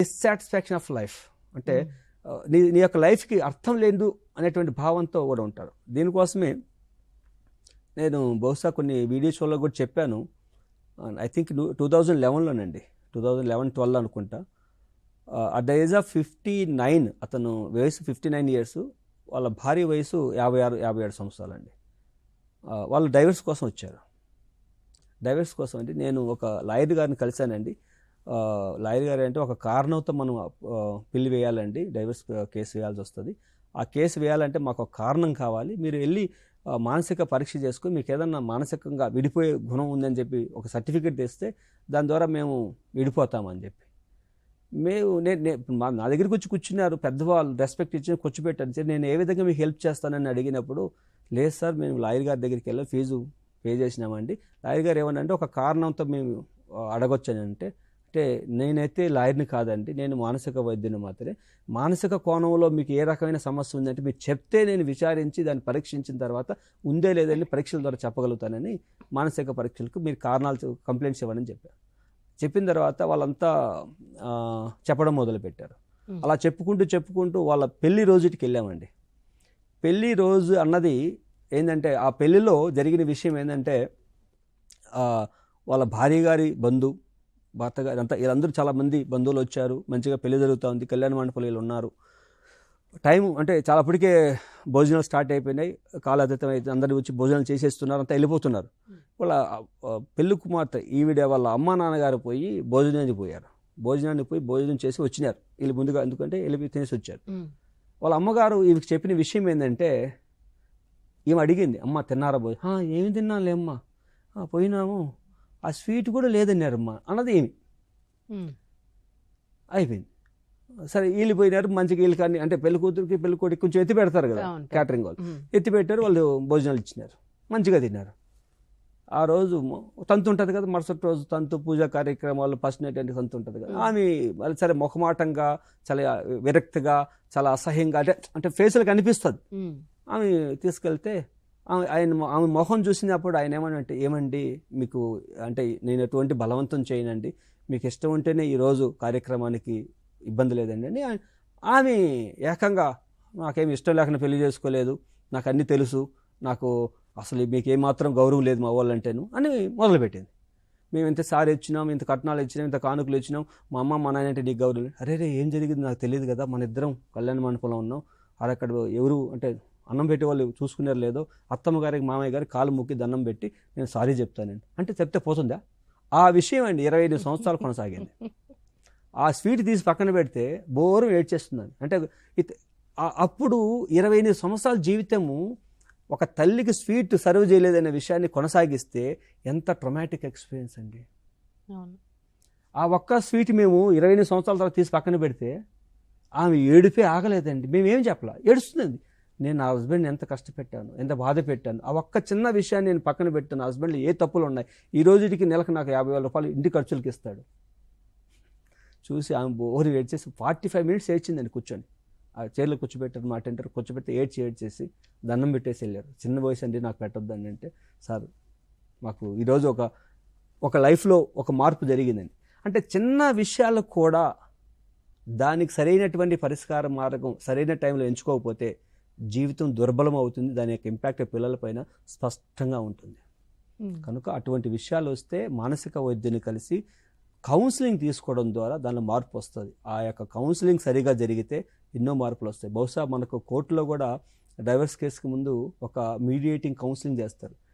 Dissatisfaction of life అంటే నీ యొక్క లైఫ్కి అర్థం లేదు అనేటువంటి భావంతో కూడా ఉంటారు. దీనికోసమే నేను బహుశా కొన్ని వీడియో షోలో కూడా చెప్పాను. ఐ థింక్ 2011లోనండి, 2011-12 అనుకుంటా. అట్ ద ఏజ్ ఆఫ్ 59, అతను వయసు 59 ఇయర్స్, వాళ్ళ భార్య వయసు 56-57 సంవత్సరాలండి. వాళ్ళు డైవర్స్ కోసం వచ్చారు. డైవర్స్ కోసం అంటే నేను ఒక లాయర్ గారిని కలిశానండి. లాయర్ గారు అంటే ఒక కారణంతో మనం పిల్లి వేయాలండి, డైవర్స్ కేసు వేయాల్సి వస్తుంది. ఆ కేసు వేయాలంటే మాకు ఒక కారణం కావాలి, మీరు వెళ్ళి మానసిక పరీక్ష చేసుకుని మీకు ఏదన్నా మానసికంగా విడిపోయే గుణం ఉందని చెప్పి ఒక సర్టిఫికేట్ తెస్తే దాని ద్వారా మేము విడిపోతామని చెప్పి నా దగ్గరికి వచ్చి కూర్చున్నారు పెద్దవాళ్ళు, రెస్పెక్ట్ ఇచ్చి కూర్చోబెట్టారు. సరే నేను ఏ విధంగా మీకు హెల్ప్ చేస్తానని అడిగినప్పుడు, లేదు సార్ మేము లాయర్ గారి దగ్గరికి వెళ్ళి ఫీజు పే చేసినామండి. లాయర్ గారు ఏమనంటే ఒక కారణంతో మేము అడగొచ్చని అంటే నేనైతే లాయర్ని కాదండి, నేను మానసిక వైద్యుని మాత్రమే. మానసిక కోణంలో మీకు ఏ రకమైన సమస్య ఉందంటే మీరు చెప్తే నేను విచారించి దాన్ని పరీక్షించిన తర్వాత ఉందే లేదని పరీక్షల ద్వారా చెప్పగలుగుతానని మానసిక పరీక్షలకు మీరు కారణాలు కంప్లైంట్స్ ఇవ్వని చెప్పారు. చెప్పిన తర్వాత వాళ్ళంతా చెప్పడం మొదలుపెట్టారు. అలా చెప్పుకుంటూ వాళ్ళ పెళ్లి రోజుకి వెళ్ళామండి. పెళ్లి రోజు అన్నది ఏంటంటే ఆ పెళ్లిలో జరిగిన విషయం ఏంటంటే వాళ్ళ భార్య గారి భర్త గారు అంతా వీళ్ళందరూ చాలామంది బంధువులు వచ్చారు. మంచిగా పెళ్లి జరుగుతూ ఉంది, కళ్యాణ మండపంలో ఉన్నారు. టైం అంటే చాలా అప్పటికే భోజనాలు స్టార్ట్ అయిపోయినాయి, కాలాతీతం అయితే అందరూ వచ్చి భోజనాలు చేసేస్తున్నారు, అంతా వెళ్ళిపోతున్నారు. వాళ్ళ పెళ్లి కుమార్తె ఈవిడ వాళ్ళ అమ్మ నాన్నగారు పోయి భోజనానికి పోయి భోజనం చేసి వచ్చినారు వీళ్ళు ముందుగా, ఎందుకంటే వెళ్ళి తినేసి వచ్చారు. వాళ్ళ అమ్మగారు ఈవికి చెప్పిన విషయం ఏంటంటే, ఈమె అడిగింది, అమ్మ తిన్నారా భోజనం? ఏమి తిన్నానులే అమ్మ, పోయినాము, ఆ స్వీట్ కూడా లేదన్నారమ్మా అన్నది ఏమి. అయిపోయింది. సరే వీళ్ళు పోయినారు, మంచిగా వీళ్ళు కానీ అంటే పెళ్లి కూతురికి పెళ్లి కొడుకు కొంచెం ఎత్తి పెడతారు కదా క్యాటరింగ్ వాళ్ళు, ఎత్తి పెట్టారు. వాళ్ళు భోజనాలు ఇచ్చినారు, మంచిగా తిన్నారు. ఆ రోజు తంతు ఉంటుంది కదా, మరుసటి రోజు తంతు పూజా కార్యక్రమాలు, ఫస్ట్ నైట్ అంటే తంతు ఉంటుంది కదా. ఆమె సరే మొహమాటంగా, చాలా విరక్తిగా, చాలా అసహ్యంగా అంటే ఫేసులు కనిపిస్తుంది. ఆమె తీసుకెళ్తే ఆమె మొహం చూసినప్పుడు ఆయన ఏమనంటే, ఏమండి మీకు అంటే నేను ఎటువంటి బలవంతం చేయనండి, మీకు ఇష్టం ఉంటేనే ఈరోజు కార్యక్రమానికి ఇబ్బంది లేదండి అని. ఆమె ఏకంగా నాకేమి ఇష్టం లేకుండా పెళ్లి చేసుకోలేదు, నాకు అన్నీ తెలుసు, నాకు అసలు మీకు ఏమాత్రం గౌరవం లేదు మా వాళ్ళంటేను అని మొదలుపెట్టింది. మేము ఇంత సారి ఇచ్చినాం, ఇంత కట్నాలు ఇచ్చినాం, ఇంత కానుకలు ఇచ్చినాం, మా అమ్మ మా నాన్న అంటే నీకు గౌరవం లేదు. అరే ఏం జరిగింది నాకు తెలియదు కదా, మన ఇద్దరం కళ్యాణ మండపంలో ఉన్నాం, అక్కడ ఎవరు అంటే అన్నం పెట్టి వాళ్ళు చూసుకున్నారు లేదో, అత్తమ్మ గారికి మామయ్య గారికి కాలు మొక్కి దండం పెట్టి నేను సారీ చెప్తానండి అంటే చెప్తే పోతుందా? ఆ విషయం అండి 25 సంవత్సరాలు కొనసాగింది. ఆ స్వీట్ తీసి పక్కన పెడితే బోరం ఏడ్చేస్తుందని అంటే అప్పుడు 28 సంవత్సరాల జీవితము ఒక తల్లికి స్వీట్ సర్వ్ చేయలేదనే విషయాన్ని కొనసాగిస్తే ఎంత ట్రొమాటిక్ ఎక్స్పీరియన్స్ అండి. ఆ ఒక్క స్వీట్ మేము 28 సంవత్సరాల తర్వాత తీసి పక్కన పెడితే ఆమె ఏడిపే ఆగలేదండి. మేమేం చెప్పలా, ఏడుస్తుందండి. నేను నా హస్బెండ్ని ఎంత కష్టపెట్టాను, ఎంత బాధ పెట్టాను, ఆ ఒక్క చిన్న విషయాన్ని నేను పక్కన పెట్టాను, హస్బెండ్లో ఏ తప్పులు ఉన్నాయి, ఈ రోజుకి నెలకు నాకు 50,000 రూపాయలు ఇంటి ఖర్చులకి ఇస్తాడు. చూసి ఆమె బోరు ఏడ్చేసి 45 మినిట్స్ ఏడ్చిందండి కూర్చొని. ఆ చైర్లో కూర్చోబెట్టారు, మాట అంటారు, కూర్చోబెట్టి ఏడ్చేసి దండం పెట్టేసి వెళ్ళారు. చిన్న వయసు అండి నాకు పెట్టొద్దండి అంటే, సార్ మాకు ఈరోజు ఒక లైఫ్లో ఒక మార్పు జరిగిందండి. అంటే చిన్న విషయాలు కూడా దానికి సరైనటువంటి పరిష్కార మార్గం సరైన టైంలో ఎంచుకోకపోతే జీవితం దుర్బలం అవుతుంది, దాని యొక్క ఇంపాక్ట్ పిల్లలపైన స్పష్టంగా ఉంటుంది. కనుక అటువంటి విషయాలు వస్తే మానసిక వైద్యుని కలిసి కౌన్సిలింగ్ తీసుకోవడం ద్వారా దానిలో మార్పు వస్తుంది. ఆ యొక్క కౌన్సిలింగ్ సరిగా జరిగితే ఎన్నో మార్పులు వస్తాయి. బహుశా మనకు కోర్టులో కూడా డైవర్స్ కేసుకి ముందు ఒక మీడియేటింగ్ కౌన్సిలింగ్ చేస్తారు.